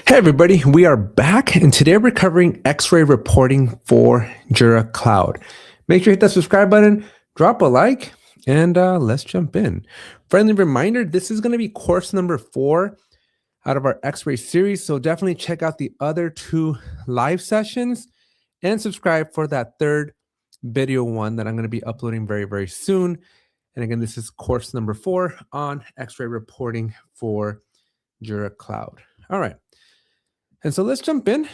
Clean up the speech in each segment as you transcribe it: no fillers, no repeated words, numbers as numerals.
Hey everybody, we are back and today we're covering Xray reporting for Jira Cloud. Make sure you hit that subscribe button, drop a like, and let's jump in. Friendly reminder, this is going to be course number 4 out of our Xray series, so definitely check out the other 2 live sessions and subscribe for that third video one that I'm going to be uploading very, very soon. And again, this is course number 4 on Xray reporting for Jira Cloud. All right. And so let's jump in.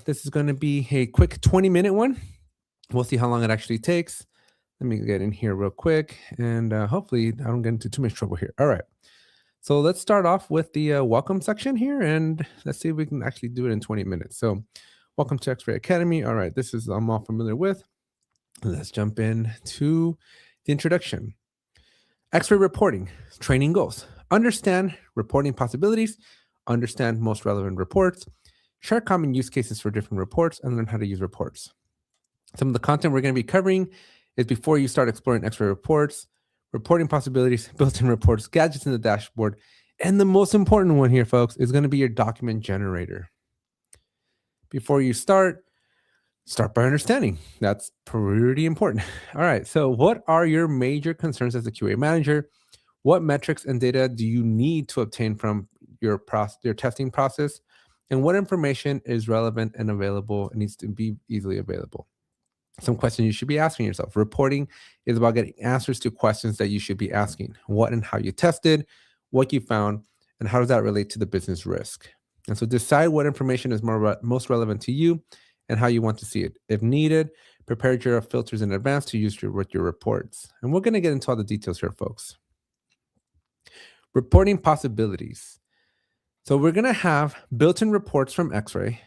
This is going to be a quick 20-minute one. We'll see how long it actually takes. Let me get in here real quick, and hopefully I don't get into too much trouble here. All right. So let's start off with the welcome section here, and let's see if we can actually do it in 20 minutes. So welcome to Xray Academy. All right, this is I'm all familiar with. Let's jump in to the introduction. Xray reporting, training goals. Understand reporting possibilities, understand most relevant reports, share common use cases for different reports, and learn how to use reports. Some of the content we're going to be covering is before you start exploring Xray reports, reporting possibilities, built-in reports, gadgets in the dashboard, and the most important one here, folks, is going to be your document generator. Before you start by understanding. That's pretty important. All right, so what are your major concerns as a QA manager? What metrics and data do you need to obtain from your testing process? And what information is relevant and available and needs to be easily available? Some questions you should be asking yourself. Reporting is about getting answers to questions that you should be asking. What and how you tested, what you found, and how does that relate to the business risk? And so decide what information is most relevant to you and how you want to see it. If needed, prepare Jira filters in advance to use with your reports. And we're going to get into all the details here, folks. Reporting possibilities. So we're going to have built-in reports from Xray,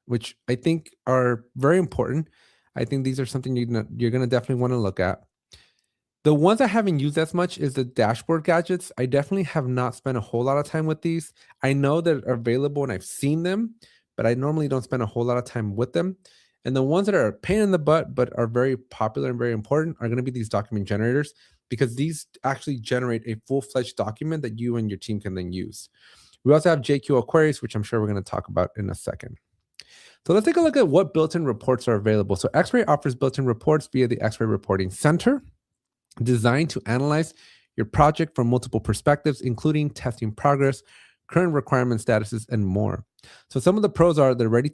which I think are very important. I think these are something you're going to definitely want to look at. The ones I haven't used as much is the dashboard gadgets. I definitely have not spent a whole lot of time with these. I know they're available and I've seen them, but I normally don't spend a whole lot of time with them. And the ones that are a pain in the butt, but are very popular and very important are going to be these document generators, because these actually generate a full-fledged document that you and your team can then use. We also have JQL queries, which I'm sure we're going to talk about in a second. So let's take a look at what built-in reports are available. So Xray offers built-in reports via the Xray Reporting Center, designed to analyze your project from multiple perspectives, including testing progress, current requirement statuses, and more. So some of the pros are they're ready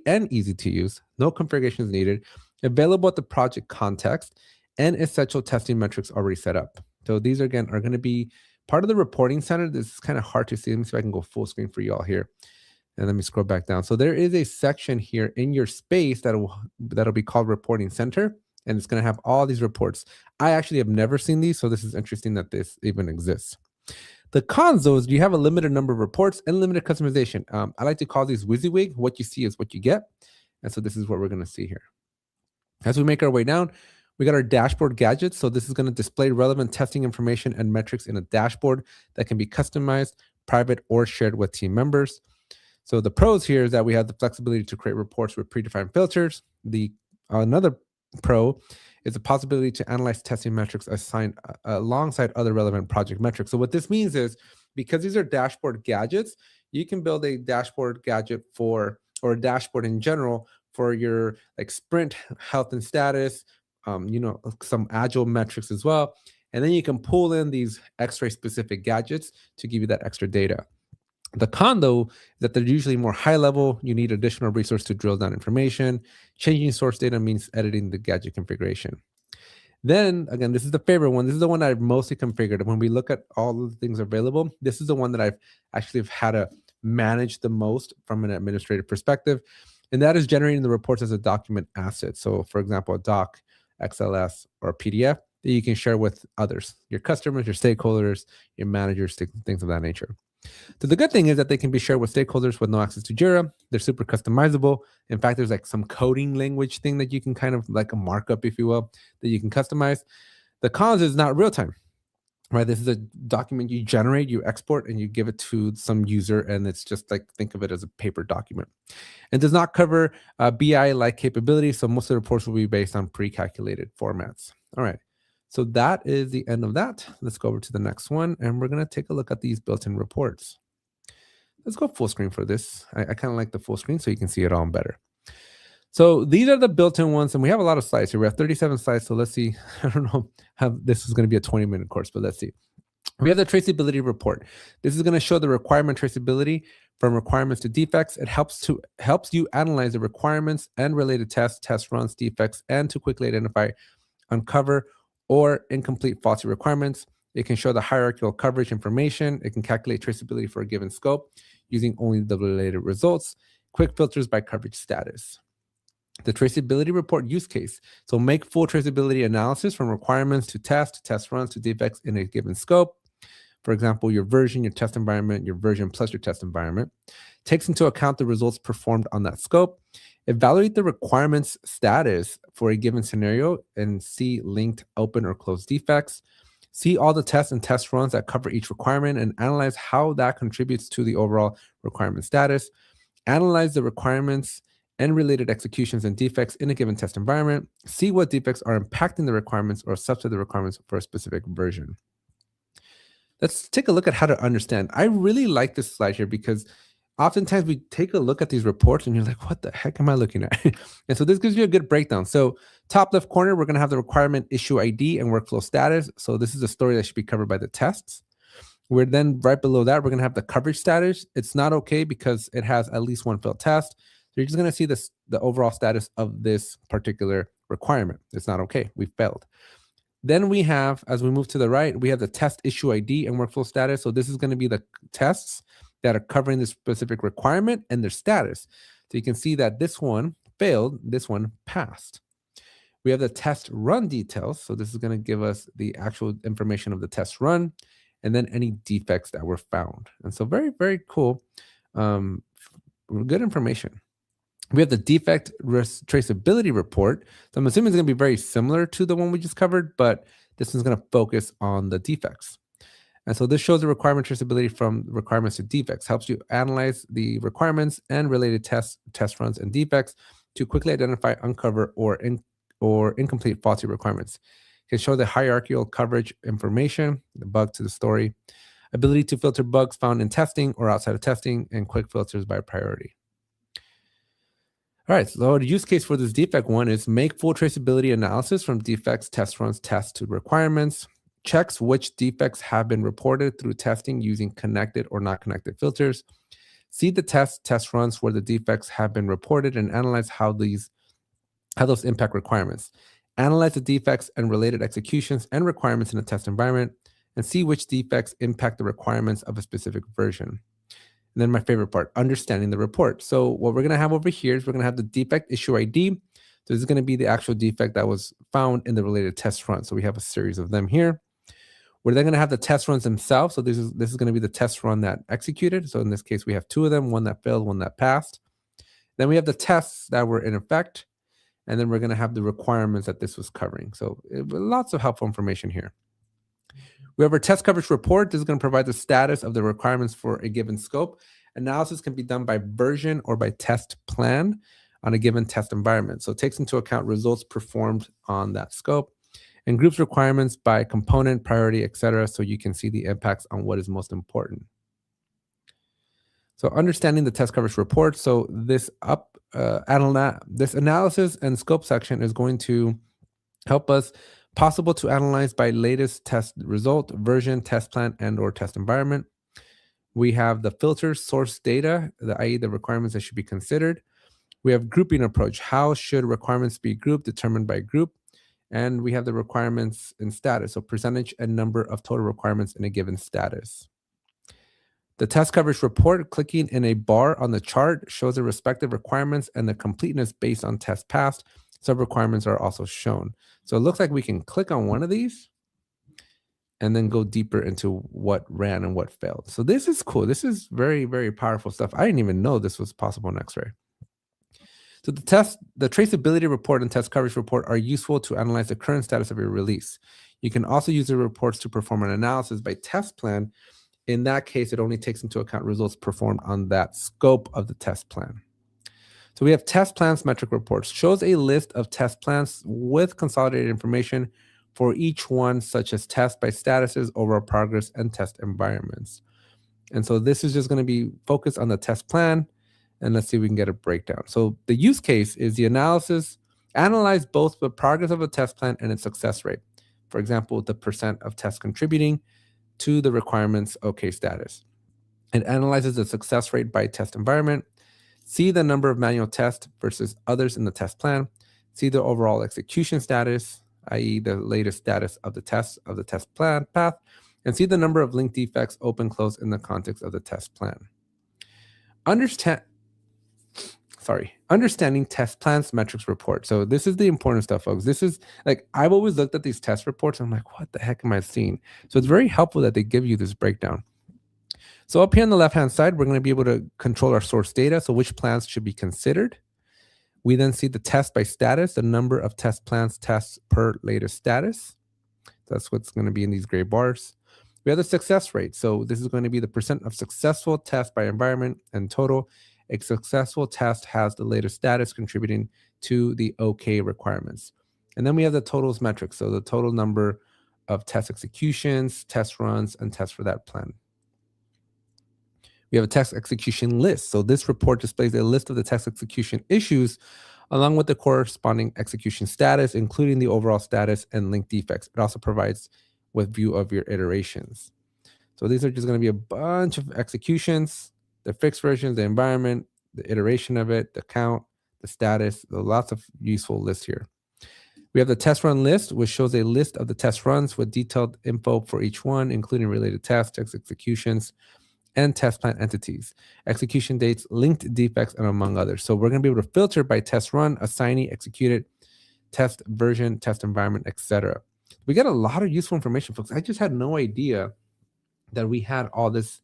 and easy to use, no configurations needed, available at the project context, and essential testing metrics already set up. So these, again, are going to be part of the reporting center. This is kind of hard to see. Let me see if I can go full screen for you all here. And let me scroll back down. So there is a section here in your space that'll be called Reporting Center, and it's going to have all these reports. I actually have never seen these, so this is interesting that this even exists. The cons, though, is you have a limited number of reports and limited customization. I like to call these WYSIWYG. What you see is what you get. And so this is what we're going to see here. As we make our way down, we got our dashboard gadgets. So this is going to display relevant testing information and metrics in a dashboard that can be customized, private, or shared with team members. So the pros here is that we have the flexibility to create reports with predefined filters. Another pro is the possibility to analyze testing metrics assigned alongside other relevant project metrics. So what this means is, because these are dashboard gadgets, you can build a dashboard gadget or a dashboard in general for your sprint health and status, some agile metrics as well. And then you can pull in these Xray specific gadgets to give you that extra data. The con, though, is that they're usually more high level. You need additional resource to drill down information. Changing source data means editing the gadget configuration. Then, again, this is the favorite one. This is the one that I've mostly configured. When we look at all of the things available, this is the one that I've actually had to manage the most from an administrative perspective. And that is generating the reports as a document asset. So, for example, a doc, XLS, or a PDF that you can share with others, your customers, your stakeholders, your managers, things of that nature. So the good thing is that they can be shared with stakeholders with no access to Jira. They're super customizable. In fact, there's some coding language thing that you can kind of a markup, if you will, that you can customize. The cons is not real time, right? This is a document you generate, you export, and you give it to some user, and it's just think of it as a paper document. It does not cover BI-like capabilities, so most of the reports will be based on pre-calculated formats. All right. So that is the end of that. Let's go over to the next one, and we're going to take a look at these built-in reports. let's go full screen for this. I kind of like the full screen so you can see it all better. So these are the built-in ones, and we have a lot of slides here. We have 37 slides, so let's see. I don't know how this is going to be a 20-minute course, but let's see. We have the traceability report. This is going to show the requirement traceability from requirements to defects. It helps you analyze the requirements and related tests, test runs, defects, and to quickly identify, uncover, or incomplete faulty requirements. It can show the hierarchical coverage information. It can calculate traceability for a given scope using only the related results. Quick filters by coverage status. The traceability report use case. So make full traceability analysis from requirements to test runs to defects in a given scope. For example, your version, your test environment, your version plus your test environment. Takes into account the results performed on that scope. Evaluate the requirements status for a given scenario and see linked open or closed defects. See all the tests and test runs that cover each requirement and analyze how that contributes to the overall requirement status. Analyze the requirements and related executions and defects in a given test environment. See what defects are impacting the requirements or subset the requirements for a specific version. Let's take a look at how to understand. I really like this slide here because oftentimes we take a look at these reports and you're like, what the heck am I looking at? And so this gives you a good breakdown. So top left corner, we're going to have the requirement issue ID and workflow status. So this is a story that should be covered by the tests. We're then right below that, we're going to have the coverage status. It's not okay because it has at least one failed test. So you're just going to see this, the overall status of this particular requirement. It's not okay. We failed. Then we have, as we move to the right, we have the test issue ID and workflow status. So this is going to be the tests that are covering this specific requirement and their status. So you can see that this one failed, this one passed. We have the test run details. So this is going to give us the actual information of the test run and then any defects that were found. And so very, very cool. Good information. We have the defect traceability report. So I'm assuming it's going to be very similar to the one we just covered, but this one's going to focus on the defects. And so this shows the requirement traceability from requirements to defects, helps you analyze the requirements and related tests, test runs, and defects to quickly identify, uncover, or incomplete faulty requirements. It can show the hierarchical coverage information, the bug to the story, ability to filter bugs found in testing or outside of testing, and quick filters by priority. All right, so the use case for this defect one is make full traceability analysis from defects, test runs, tests to requirements, checks which defects have been reported through testing using connected or not connected filters, see the test runs where the defects have been reported and analyze how those impact requirements, analyze the defects and related executions and requirements in a test environment, and see which defects impact the requirements of a specific version. And then my favorite part, understanding the report. So what we're going to have over here is we're going to have the defect issue ID. So this is going to be the actual defect that was found in the related test run. So we have a series of them here. We're then going to have the test runs themselves. So this is going to be the test run that executed. So in this case, we have two of them, one that failed, one that passed. Then we have the tests that were in effect. And then we're going to have the requirements that this was covering. So lots of helpful information here. We have our test coverage report. This is going to provide the status of the requirements for a given scope. Analysis can be done by version or by test plan on a given test environment. So it takes into account results performed on that scope and groups requirements by component, priority, etc. So you can see the impacts on what is most important. So understanding the test coverage report. So this analysis and scope section is going to help us possible to analyze by latest test result, version, test plan, and or test environment. We have the filters, source data, i.e. the requirements that should be considered. We have grouping approach. How should requirements be grouped, determined by group? And we have the requirements in status, so percentage and number of total requirements in a given status. The test coverage report, clicking in a bar on the chart, shows the respective requirements and the completeness based on test passed. Some requirements are also shown. So it looks like we can click on one of these and then go deeper into what ran and what failed. So this is cool. This is very, very powerful stuff. I didn't even know this was possible in Xray. So the traceability report and test coverage report are useful to analyze the current status of your release. You can also use the reports to perform an analysis by test plan. In that case, it only takes into account results performed on that scope of the test plan. So we have test plans metric reports. Shows a list of test plans with consolidated information for each one, such as test by statuses, overall progress, and test environments. And so this is just going to be focused on the test plan. And let's see if we can get a breakdown. So the use case is the analyze both the progress of a test plan and its success rate. For example, the percent of tests contributing to the requirements OK status. It analyzes the success rate by test environment, see the number of manual tests versus others in the test plan, see the overall execution status, i.e. the latest status of the test plan path, and see the number of linked defects open, close in the context of the test plan. Understanding test plans metrics report. So this is the important stuff, folks. This is like, I've always looked at these test reports and I'm like, what the heck am I seeing? So it's very helpful that they give you this breakdown. So up here on the left-hand side, we're going to be able to control our source data. So which plans should be considered. We then see the test by status, the number of test plans tests per latest status. That's what's going to be in these gray bars. We have the success rate. So this is going to be the percent of successful tests by environment and total. A successful test has the latest status contributing to the OK requirements. And then we have the totals metric. So the total number of test executions, test runs, and tests for that plan. We have a test execution list. So this report displays a list of the test execution issues along with the corresponding execution status, including the overall status and linked defects. It also provides with view of your iterations. So these are just going to be a bunch of executions, the fixed versions, the environment, the iteration of it, the count, the status, lots of useful lists here. We have the test run list, which shows a list of the test runs with detailed info for each one, including related tests, executions, and test plan entities, execution dates, linked defects, and among others. So we're going to be able to filter by test run, assignee, executed, test version, test environment, etc. We get a lot of useful information, folks. I just had no idea that we had all this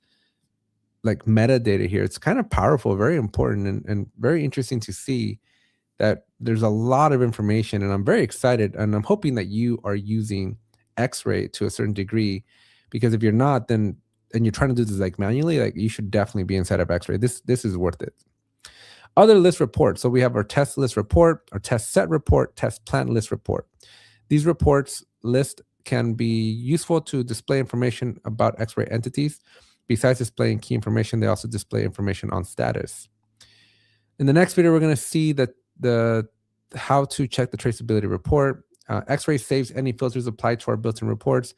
like metadata here. It's kind of powerful, very important, and very interesting to see that there's a lot of information. And I'm very excited, and I'm hoping that you are using Xray to a certain degree, because if you're not, then and you're trying to do this like manually, like you should definitely be inside of Xray. This is worth it. Other list reports. So we have our test list report, our test set report, test plan list report. These reports list can be useful to display information about Xray entities. Besides displaying key information, they also display information on status. In the next video, we're going to see that the how to check the traceability report. Xray saves any filters applied to our built-in reports.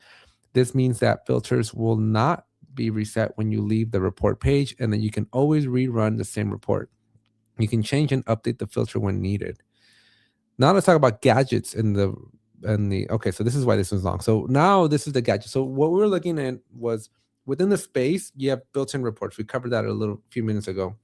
This means that filters will not be reset when you leave the report page, and then you can always rerun the same report. You can change and update the filter when needed. Now let's talk about gadgets okay, so this is why this was long. So now this is the gadget. So what we were looking at was within the space, you have built-in reports. We covered that a few minutes ago.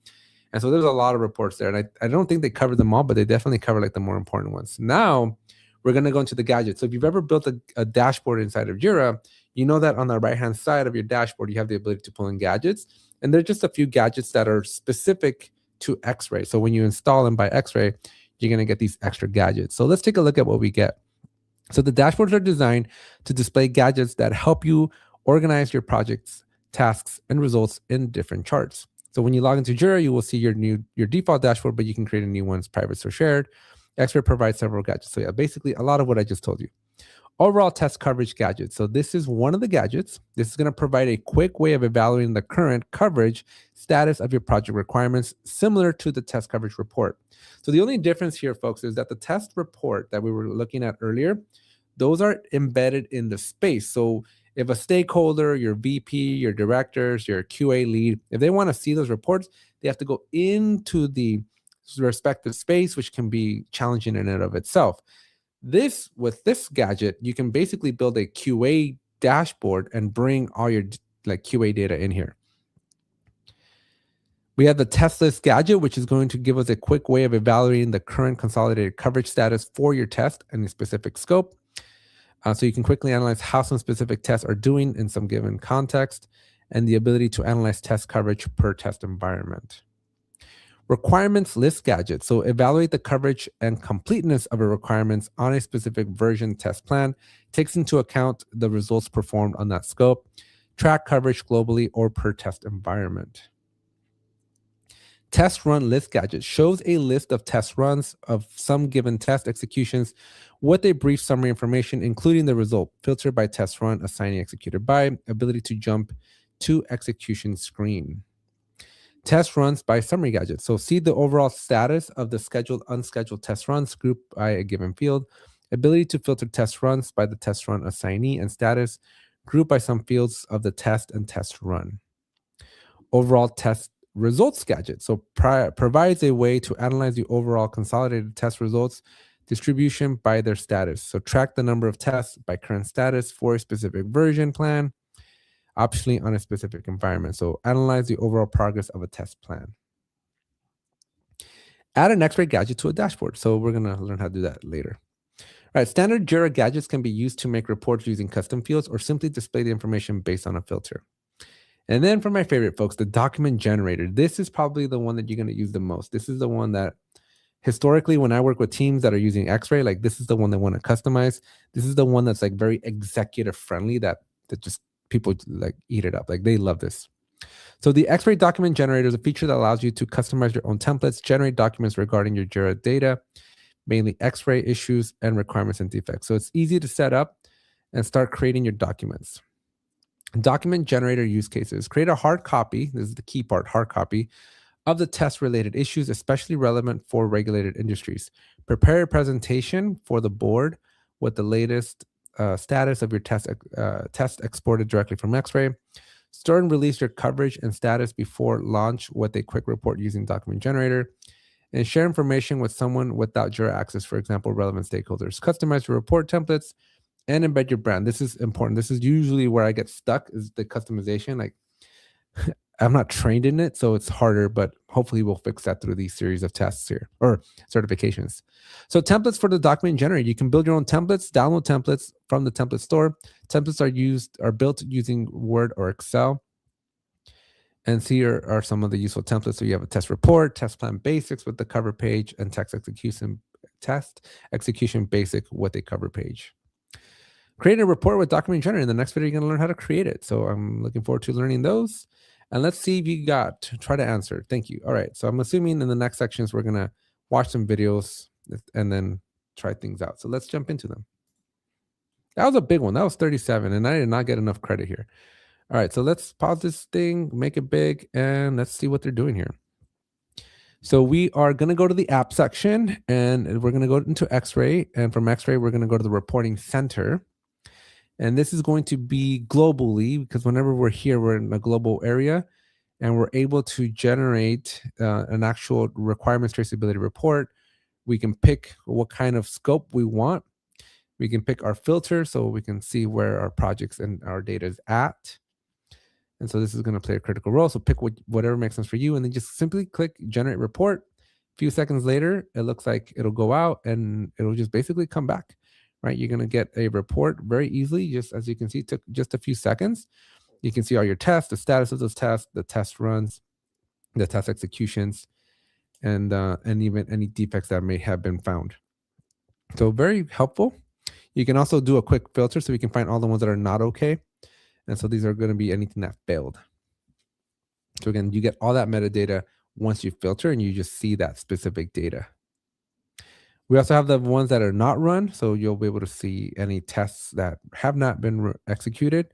And so there's a lot of reports there. And I don't think they covered them all, but they definitely cover like the more important ones. Now we're going to go into the gadgets. So if you've ever built a dashboard inside of Jira, you know that on the right-hand side of your dashboard, you have the ability to pull in gadgets. And there's just a few gadgets that are specific to Xray. So when you install them by Xray, you're going to get these extra gadgets. So let's take a look at what we get. So the dashboards are designed to display gadgets that help you organize your projects, tasks, and results in different charts. So when you log into Jira, you will see your default dashboard, but you can create a new one, private or shared. Xray provides several gadgets. So yeah, basically a lot of what I just told you. Overall test coverage gadgets. So this is one of the gadgets. This is going to provide a quick way of evaluating the current coverage status of your project requirements, similar to the test coverage report. So the only difference here, folks, is that the test report that we were looking at earlier, those are embedded in the space. So if a stakeholder, your VP, your directors, your QA lead, if they want to see those reports, they have to go into the respective space, which can be challenging in and of itself. With this gadget, you can basically build a QA dashboard and bring all your like QA data in here. We have the test list gadget, which is going to give us a quick way of evaluating the current consolidated coverage status for your test and the specific scope. So you can quickly analyze how some specific tests are doing in some given context, and the ability to analyze test coverage per test environment. Requirements list gadget. So evaluate the coverage and completeness of a requirements on a specific version test plan. Takes into account the results performed on that scope. Track coverage globally or per test environment. Test run list gadget shows a list of test runs of some given test executions with a brief summary information, including the result, filtered by test run, assignee executed by, ability to jump to execution screen. Test runs by summary gadget. So see the overall status of the scheduled, unscheduled test runs grouped by a given field. Ability to filter test runs by the test run assignee and status grouped by some fields of the test and test run. Overall test results gadget. So provides a way to analyze the overall consolidated test results distribution by their status. So track the number of tests by current status for a specific version plan, optionally on a specific environment. So analyze the overall progress of a test plan. Add an Xray gadget to a dashboard. So we're going to learn how to do that later. All right, standard Jira gadgets can be used to make reports using custom fields or simply display the information based on a filter. And then for my favorite, folks, the document generator. This is probably the one that you're going to use the most. This is the one that historically, when I work with teams that are using Xray, like this is the one they want to customize. This is the one that's like very executive friendly that just people like eat it up. Like they love this. So the Xray document generator is a feature that allows you to customize your own templates, generate documents regarding your Jira data, mainly Xray issues and requirements and defects. So it's easy to set up and start creating your documents. Document generator use cases. Create a hard copy. This is the key part, hard copy of the test-related issues, especially relevant for regulated industries. Prepare a presentation for the board with the latest status of your test exported directly from Xray. Store and release your coverage and status before launch with a quick report using document generator. And share information with someone without Jira access, for example, relevant stakeholders. Customize your report templates and embed your brand. This is important. This is usually where I get stuck, is the customization. Like I'm not trained in it, so it's harder, but hopefully we'll fix that through these series of tests here or certifications. So templates for the document generator. You can build your own templates, download templates from the template store. Templates are built using Word or Excel. And here are some of the useful templates. So you have a test report, test plan basics with the cover page, and test execution basic with a cover page. Create a report with document generator. In the next video, you're going to learn how to create it. So I'm looking forward to learning those. And let's see if you try to answer. Thank you. All right. So I'm assuming in the next sections, we're going to watch some videos and then try things out. So let's jump into them. That was a big one. That was 37. And I did not get enough credit here. All right. So let's pause this thing, make it big, and let's see what they're doing here. So we are going to go to the app section, and we're going to go into Xray. And from Xray, we're going to go to the reporting center. And this is going to be globally, because whenever we're here, we're in a global area, and we're able to generate an actual requirements traceability report. We can pick what kind of scope we want. We can pick our filter so we can see where our projects and our data is at. And so this is going to play a critical role. So pick whatever makes sense for you, and then just simply click generate report. A few seconds later, it looks like it'll go out and it'll just basically come back. Right, you're going to get a report very easily. Just as you can see, it took just a few seconds. You can see all your tests, the status of those tests, the test runs, the test executions, and even any defects that may have been found. So very helpful. You can also do a quick filter so we can find all the ones that are not okay. And so these are going to be anything that failed. So again, you get all that metadata once you filter, and you just see that specific data. We also have the ones that are not run, so you'll be able to see any tests that have not been executed,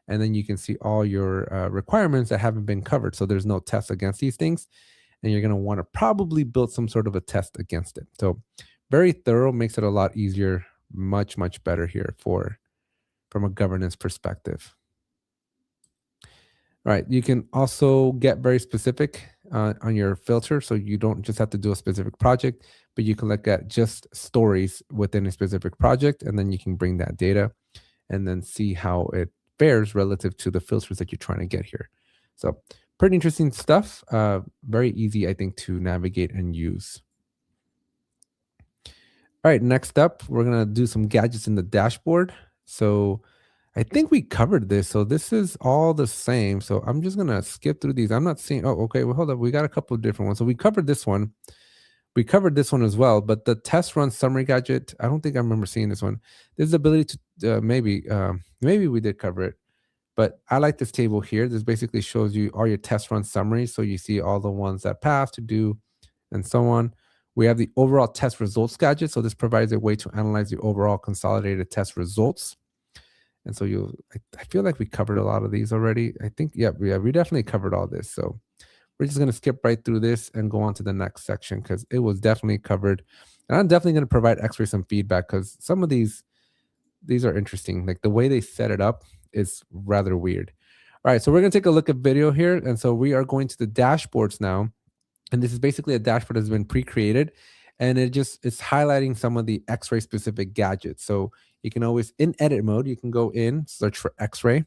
and then you can see all your requirements that haven't been covered. So there's no tests against these things, and you're going to want to probably build some sort of a test against it. So very thorough, makes it a lot easier, much, much better here from a governance perspective. All right, you can also get very specific on your filter, so you don't just have to do a specific project, but you can look at just stories within a specific project, and then you can bring that data and then see how it fares relative to the filters that you're trying to get here. So pretty interesting stuff. Very easy, I think, to navigate and use. All right, next up, we're going to do some gadgets in the dashboard. So I think we covered this. So this is all the same. So I'm just going to skip through these. I'm not seeing, oh, okay, well, hold up. We got a couple of different ones. So we covered this one. We covered this one as well, but the test run summary gadget, I don't think I remember seeing this one. There's the ability to, maybe we did cover it, but I like this table here. This basically shows you all your test run summaries. So you see all the ones that pass, to do, and so on. We have the overall test results gadget. So this provides a way to analyze the overall consolidated test results. And so I feel like we covered a lot of these already. I think, yeah, we definitely covered all this. So we're just going to skip right through this and go on to the next section because it was definitely covered. And I'm definitely going to provide Xray some feedback because some of these are interesting. Like the way they set it up is rather weird. All right, so we're going to take a look at video here. And so we are going to the dashboards now. And this is basically a dashboard that's been pre-created. And it's highlighting some of the Xray specific gadgets. So you can always, in edit mode, you can go in, search for Xray,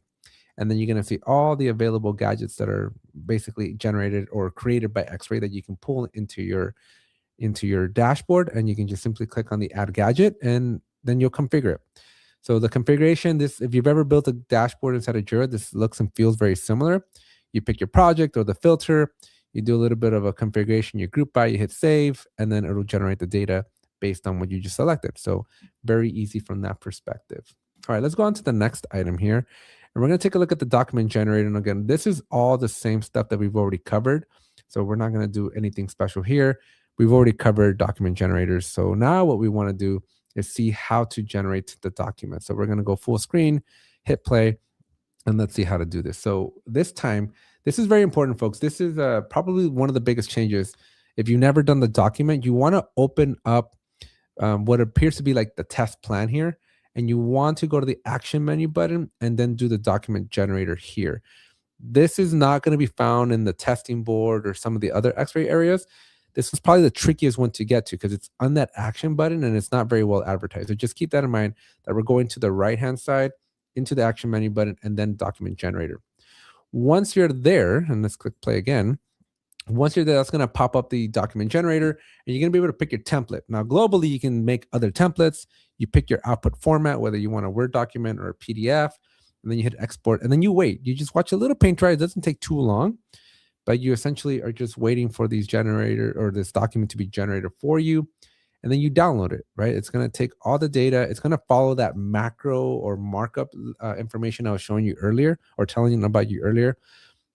and then you're going to see all the available gadgets that are basically generated or created by Xray that you can pull into your dashboard. And you can just simply click on the add gadget and then you'll configure it. So the configuration, if you've ever built a dashboard inside of Jira, this looks and feels very similar. You pick your project or the filter, you do a little bit of a configuration, you group by, you hit save, and then it'll generate the data based on what you just selected. So very easy from that perspective. All right, let's go on to the next item here. And we're going to take a look at the document generator. And again, this is all the same stuff that we've already covered. So we're not going to do anything special here. We've already covered document generators. So now what we want to do is see how to generate the document. So we're going to go full screen, hit play, and let's see how to do this. So this time, this is very important, folks. This is probably one of the biggest changes. If you've never done the document, you want to open up what appears to be like the test plan here. And you want to go to the action menu button and then do the document generator here. This is not going to be found in the testing board or some of the other Xray areas. This is probably the trickiest one to get to because it's on that action button and it's not very well advertised. So just keep that in mind that we're going to the right-hand side into the action menu button and then document generator. Once you're there, and let's click play again. Once you're there, that's going to pop up the document generator and you're going to be able to pick your template. Now, globally, you can make other templates. You pick your output format, whether you want a Word document or a PDF, and then you hit export and then you wait. You just watch a little paint dry. It doesn't take too long, but you essentially are just waiting for these generator or this document to be generated for you. And then you download it, right? It's going to take all the data. It's going to follow that macro or markup information I was showing you earlier or telling you about you earlier.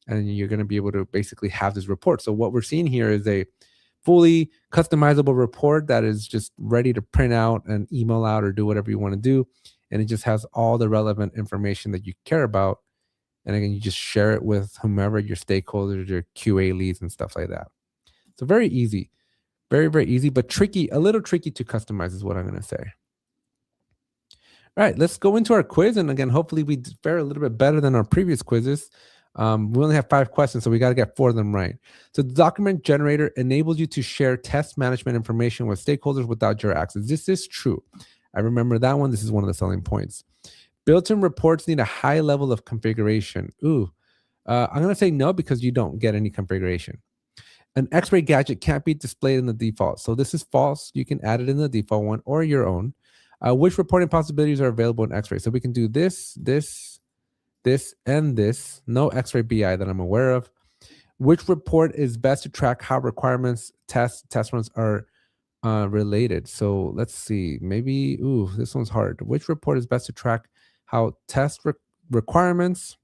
And you're going to be able to basically have this report. So what we're seeing here is a fully customizable report that is just ready to print out and email out or do whatever you want to do. And it just has all the relevant information that you care about. And again, you just share it with whomever, your stakeholders, your QA leads and stuff like that. So very easy, very, very easy, but tricky, a little tricky to customize is what I'm going to say. All right, let's go into our quiz. And again, hopefully we fare a little bit better than our previous quizzes. We only have 5 questions, so we got to get 4 of them right. So the document generator enables you to share test management information with stakeholders without Jira access. This is true. I remember that one. This is one of the selling points. Built-in reports need a high level of configuration. I'm going to say no because you don't get any configuration. An Xray gadget can't be displayed in the default. So this is false. You can add it in the default one or your own. Which reporting possibilities are available in Xray? So we can do this, and this. No Xray BI that I'm aware of. Which report is best to track how requirements, test runs are related? So let's see. Maybe, this one's hard. Which report is best to track how test requirements?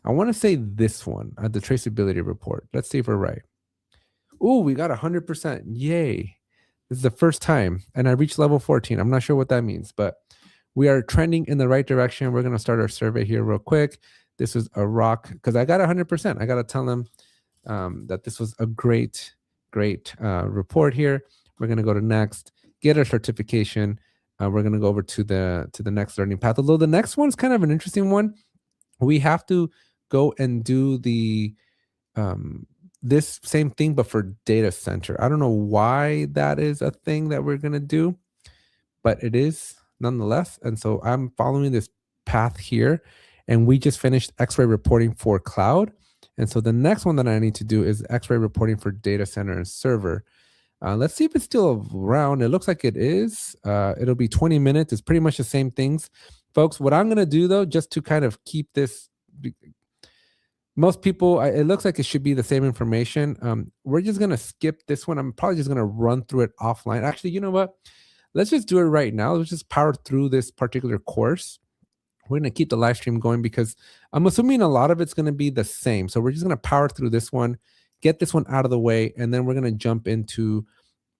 I want to say this one, the traceability report. Let's see if we're right. We got 100%. Yay. This is the first time. And I reached level 14. I'm not sure what that means, but we are trending in the right direction. We're going to start our survey here real quick. This is a rock because I got 100%. I got to tell them that this was a great report here. We're going to go to next, get our certification. We're going to go over to the next learning path. Although the next one's kind of an interesting one. We have to go and do the this same thing, but for data center. I don't know why that is a thing that we're going to do, but it is nonetheless. And so I'm following this path here, and we just finished Xray reporting for cloud. And so the next one that I need to do is Xray reporting for data center and server. Let's see if it's still around. It looks like it is. It'll be 20 minutes. It's pretty much the same things. Folks, what I'm going to do, though, just to kind of keep this, most people, it looks like it should be the same information. We're just going to skip this one. I'm probably just going to run through it offline. Actually, you know what? Let's just do it right now. Let's just power through this particular course. We're going to keep the live stream going because I'm assuming a lot of it's going to be the same. So we're just going to power through this one, get this one out of the way, and then we're going to jump into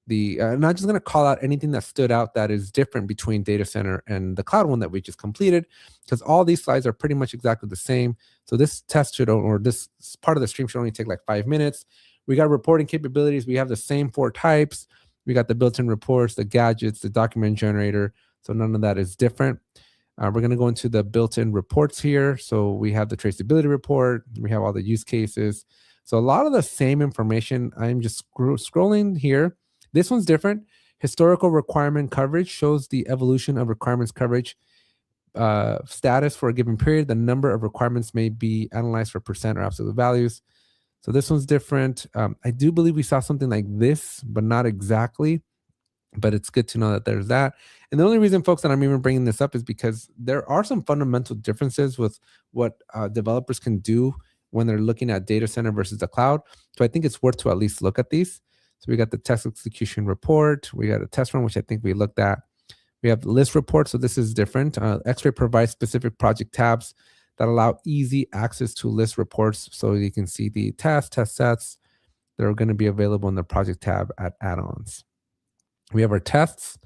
not just going to call out anything that stood out that is different between data center and the cloud one that we just completed, because all these slides are pretty much exactly the same. So this test should, or this part of the stream should only take like 5 minutes. We got reporting capabilities. We have the same 4 types. We got the built-in reports, the gadgets, the document generator. So none of that is different. We're going to go into the built-in reports here. So we have the traceability report. We have all the use cases. So a lot of the same information. I'm just scrolling here. This one's different. Historical requirement coverage shows the evolution of requirements coverage status for a given period. The number of requirements may be analyzed for percent or absolute values. So this one's different. I do believe we saw something like this, but not exactly. But it's good to know that there's that. And the only reason, folks, that I'm even bringing this up is because there are some fundamental differences with what developers can do when they're looking at data center versus the cloud. So I think it's worth to at least look at these. So we got the test execution report. We got a test run, which I think we looked at. We have the list report. So this is different. Xray provides specific project tabs that allow easy access to list reports. So you can see the test sets that are going to be available in the project tab at add-ons. We have our test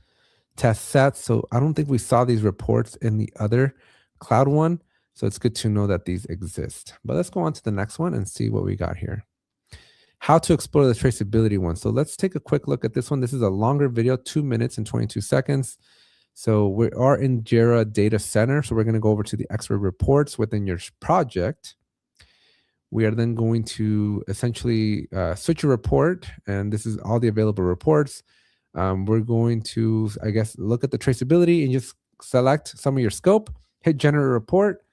sets. So I don't think we saw these reports in the other cloud one. So it's good to know that these exist. But let's go on to the next one and see what we got here. How to explore the traceability one. So let's take a quick look at this one. This is a longer video, 2 minutes and 22 seconds. So we are in Jira Data Center. So we're going to go over to the Xray reports within your project. We are then going to essentially switch a report. And this is all the available reports. We're going to, I guess, look at the traceability and just select some of your scope, hit generate report,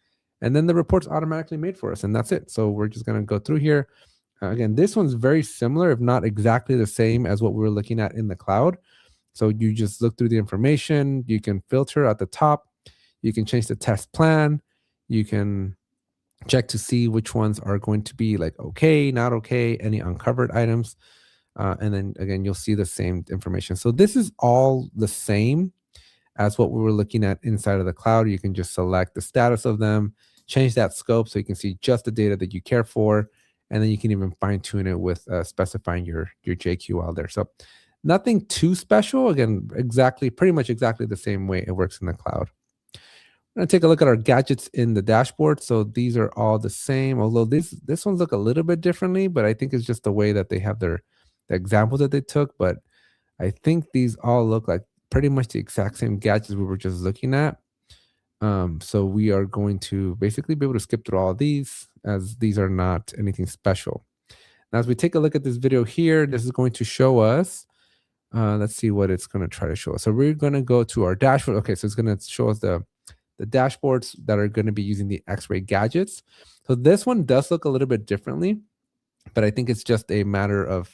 and then the report's automatically made for us. And that's it. So we're just going to go through here. Again, this one's very similar, if not exactly the same as what we were looking at in the cloud. So you just look through the information. You can filter at the top. You can change the test plan. You can check to see which ones are going to be like okay, not okay, any uncovered items. And then again, you'll see the same information. So this is all the same as what we were looking at inside of the cloud. You can just select the status of them, change that scope so you can see just the data that you care for. And then you can even fine tune it with specifying your JQL there. So nothing too special. Again, pretty much exactly the same way it works in the cloud. I'm going to take a look at our gadgets in the dashboard. So these are all the same, although this ones look a little bit differently, but I think it's just the way that they have the examples that they took. But I think these all look like pretty much the exact same gadgets we were just looking at. So we are going to basically be able to skip through all of these, as these are not anything special. Now, as we take a look at this video here, this is going to show us, let's see what it's going to try to show us. So we're going to go to our dashboard. Okay, so it's going to show us the dashboards that are going to be using the Xray gadgets. So this one does look a little bit differently, but I think it's just a matter of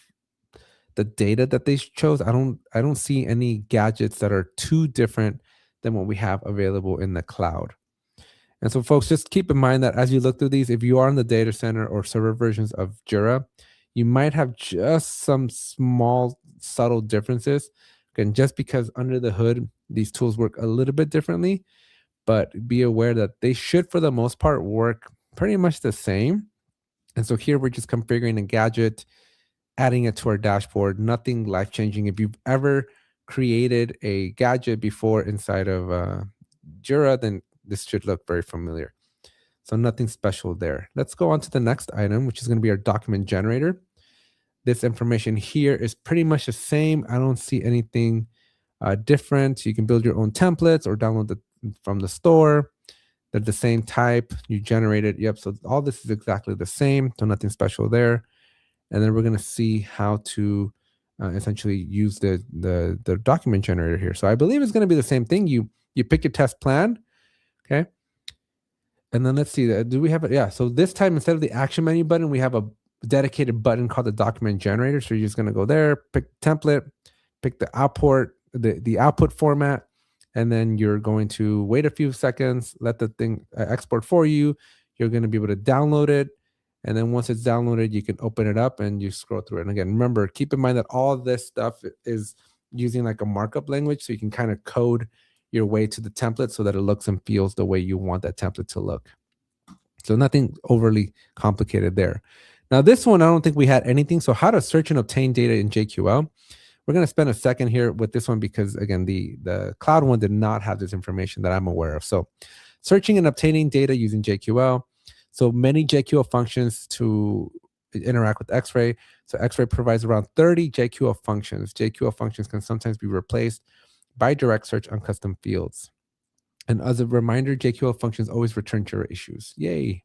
the data that they chose. I don't see any gadgets that are too different than what we have available in the cloud. And so folks, just keep in mind that as you look through these, if you are in the data center or server versions of Jira, you might have just some small, subtle differences. Again, just because under the hood, these tools work a little bit differently, but be aware that they should, for the most part, work pretty much the same. And so here we're just configuring a gadget, adding it to our dashboard, nothing life-changing. If you've ever created a gadget before inside of Jira, then this should look very familiar. So nothing special there. Let's go on to the next item, which is going to be our document generator. This information here is pretty much the same. I don't see anything different. You can build your own templates or download from the store. They're the same type. You generate it. Yep. So all this is exactly the same. So nothing special there. And then we're going to see how to essentially use the document generator here. So I believe it's going to be the same thing. You pick your test plan. Okay. And then let's see, do we have it? Yeah. So this time, instead of the action menu button, we have a dedicated button called the document generator. So you're just going to go there, pick template, pick the output format, and then you're going to wait a few seconds, let the thing export for you. You're going to be able to download it. And then once it's downloaded, you can open it up and you scroll through it. And again, remember, keep in mind that all of this stuff is using like a markup language. So you can kind of code your way to the template so that it looks and feels the way you want that template to look. So nothing overly complicated there. Now this one, I don't think we had anything. So how to search and obtain data in JQL. We're We're going to spend a second here with this one because, again, the cloud one did not have this information that I'm aware of. So searching and obtaining data using JQL. So many JQL functions to interact with Xray. So Xray provides around 30 JQL functions. JQL functions can sometimes be replaced by direct search on custom fields. And as a reminder, JQL functions always return Jira issues. Yay.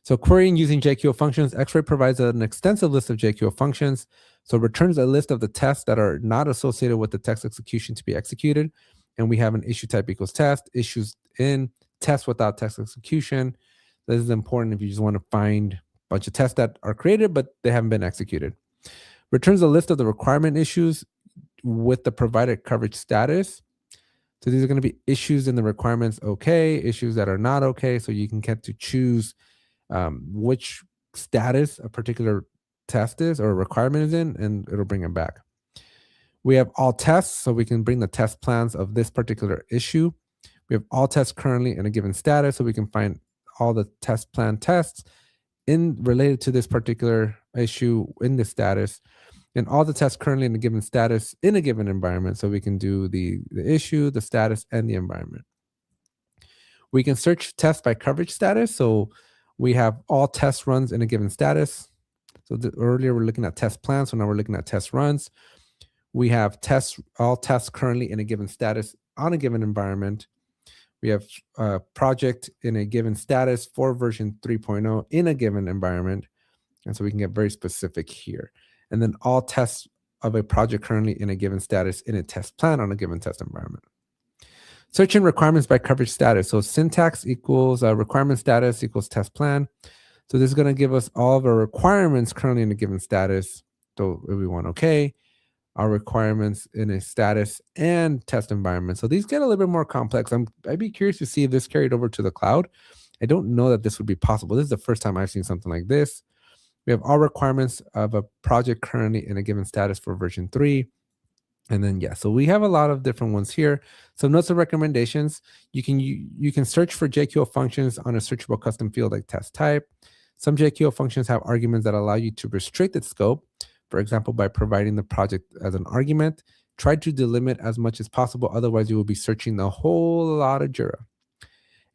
So querying using JQL functions, Xray provides an extensive list of JQL functions. So it returns a list of the tests that are not associated with the test execution to be executed. And we have an issue type equals test, issues in, test without test execution. This is important if you just want to find a bunch of tests that are created, but they haven't been executed. Returns a list of the requirement issues with the provided coverage status. So these are going to be issues in the requirements okay, issues that are not okay. So you can get to choose which status a particular test is or requirement is in, and it'll bring them back. We have all tests, so we can bring the test plans of this particular issue. We have all tests currently in a given status, so we can find all the test plan tests related to this particular issue in this status, and all the tests currently in a given status in a given environment, so we can do the issue, the status, and the environment. We can search tests by coverage status, so we have all test runs in a given status. So earlier we're looking at test plans, so now we're looking at test runs. We have all tests currently in a given status on a given environment. We have a project in a given status for version 3.0 in a given environment. And so we can get very specific here. And then all tests of a project currently in a given status in a test plan on a given test environment. Searching requirements by coverage status. So syntax equals requirement status equals test plan. So this is going to give us all of our requirements currently in a given status. So if we want okay, our requirements in a status and test environment. So these get a little bit more complex. I'd be curious to see if this carried over to the cloud. I don't know that this would be possible. This is the first time I've seen something like this. We have all requirements of a project currently in a given status for version 3. And then, yeah, so we have a lot of different ones here. So notes and recommendations. You can search for JQL functions on a searchable custom field like test type. Some JQL functions have arguments that allow you to restrict its scope. For example, by providing the project as an argument, try to delimit as much as possible. Otherwise, you will be searching the whole lot of Jira.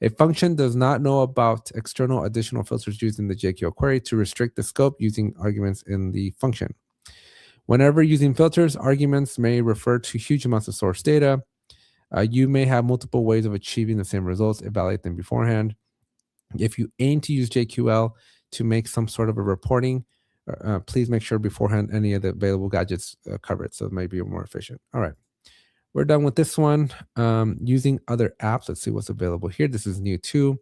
A function does not know about external additional filters used in the JQL query to restrict the scope using arguments in the function. Whenever using filters, arguments may refer to huge amounts of source data. You may have multiple ways of achieving the same results. Evaluate them beforehand. If you aim to use JQL to make some sort of a reporting, please make sure beforehand any of the available gadgets cover it, so it might be more efficient. All right, we're done with this one. Using other apps, let's see what's available here. This is new too.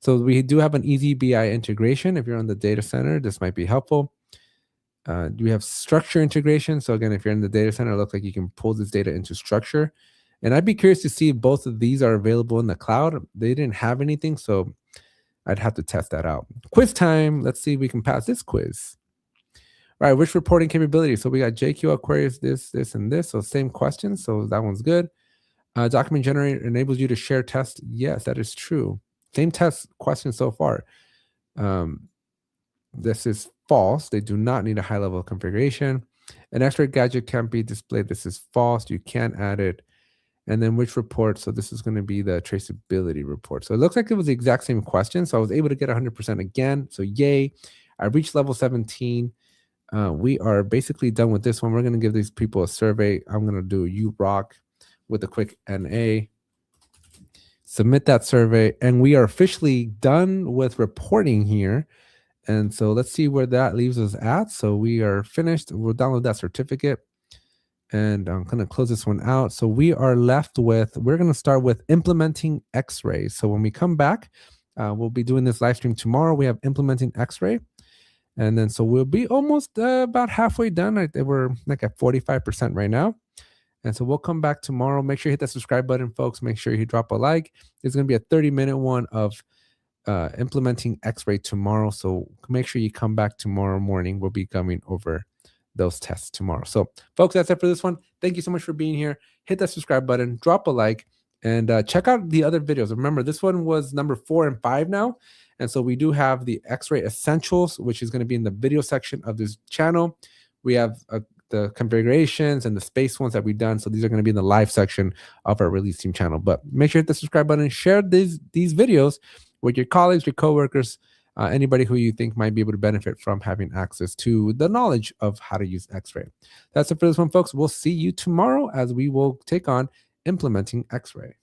So we do have an easy BI integration. If you're on the data center, this might be helpful. We have structure integration. So again, if you're in the data center, it looks like you can pull this data into structure. And I'd be curious to see if both of these are available in the cloud. They didn't have anything, so I'd have to test that out. Quiz time. Let's see if we can pass this quiz. All right, which reporting capability? So we got JQL queries, this, and this. So same question. So that one's good. Document generator enables you to share tests. Yes, that is true. Same test question so far. This is false. They do not need a high level of configuration. An extra gadget can't be displayed. This is false. You can add it. And then which report? So this is going to be the traceability report. So it looks like it was the exact same question. So I was able to get 100% again. So yay. I reached level 17. We are basically done with this one. We're going to give these people a survey. I'm going to do you rock with a quick NA. Submit that survey. And we are officially done with reporting here. And so let's see where that leaves us at. So we are finished. We'll download that certificate. And I'm going to close this one out. So we are left with, we're going to start with implementing Xray. So when we come back, we'll be doing this live stream tomorrow. We have implementing Xray. And then so we'll be almost about halfway done. We're like at 45% right now. And so we'll come back tomorrow. Make sure you hit that subscribe button, folks. Make sure you drop a like. It's going to be a 30-minute one of implementing Xray tomorrow. So make sure you come back tomorrow morning. We'll be coming over those tests tomorrow. So folks, that's it for this one. Thank you so much for being here. Hit that subscribe button, drop a like, and check out the other videos. Remember, this one was number 4 and 5 now. And so we do have the Xray Essentials, which is going to be in the video section of this channel. We have the configurations and the space ones that we've done. So these are going to be in the live section of our release team channel. But make sure to hit the subscribe button and share these videos with your colleagues, your coworkers, anybody who you think might be able to benefit from having access to the knowledge of how to use Xray. That's it for this one, folks. We'll see you tomorrow as we will take on implementing Xray.